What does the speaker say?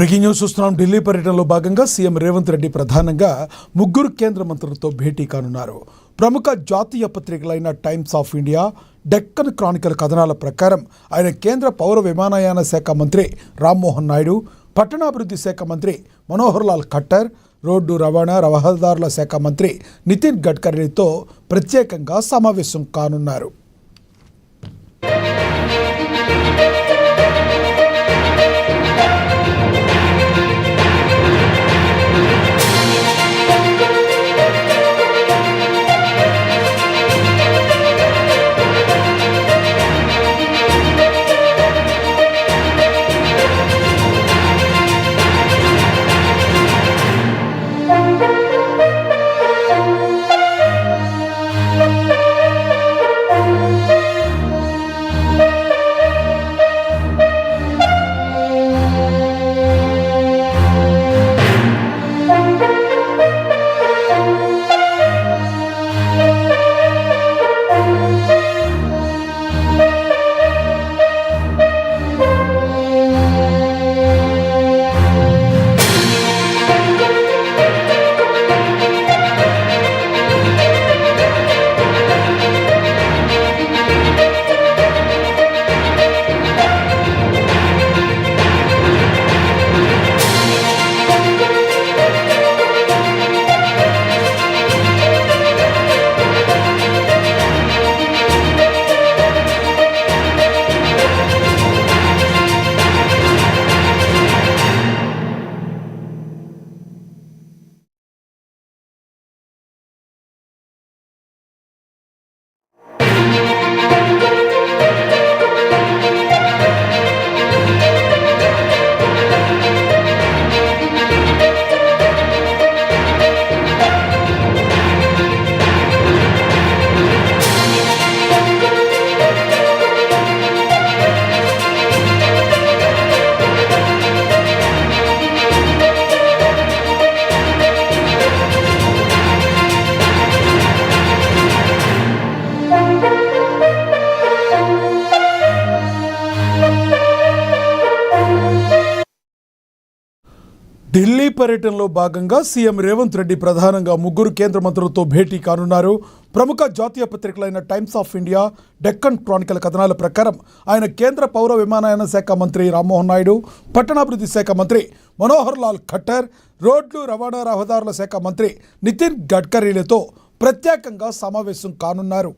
Breaking news చూస్తున్నాం. ఢిల్లీ పర్యటనలో భాగంగా సీఎం రేవంత్ రెడ్డి ప్రధానంగా ముగ్గురు కేంద్ర మంత్రులతో భేటీ కానున్నారు. ప్రముఖ జాతీయ పత్రికలైన Times of India, Deccan Chronicle కథనాల ప్రకారం ఆయన కేంద్ర పౌర విమానయాన శాఖ మంత్రి రామ్మోహన్ నాయుడు, పట్టణాభివృద్ధి శాఖ మంత్రి మనోహర్ లాల్ ఖట్టర్, రోడ్డు రవాణా రహదారుల శాఖ మంత్రి నితిన్ గడ్కరీతో ప్రత్యేకంగా సమావేశం కానున్నారు. ఢిల్లీ పర్యటనలో భాగంగా సీఎం రేవంత్ రెడ్డి ప్రధానంగా ముగ్గురు కేంద్ర మంత్రులతో భేటీ కానున్నారు. ప్రముఖ జాతీయ పత్రికలైన Times of India, Deccan Chronicle కథనాల ప్రకారం ఆయన కేంద్ర పౌర విమానయాన శాఖ మంత్రి రామ్మోహన్ నాయుడు, పట్టణాభివృద్ధి శాఖ మంత్రి మనోహర్ లాల్ ఖట్టర్, రోడ్లు రవాణా రహదారుల శాఖ మంత్రి నితిన్ గడ్కరీలతో ప్రత్యేకంగా సమావేశం కానున్నారు.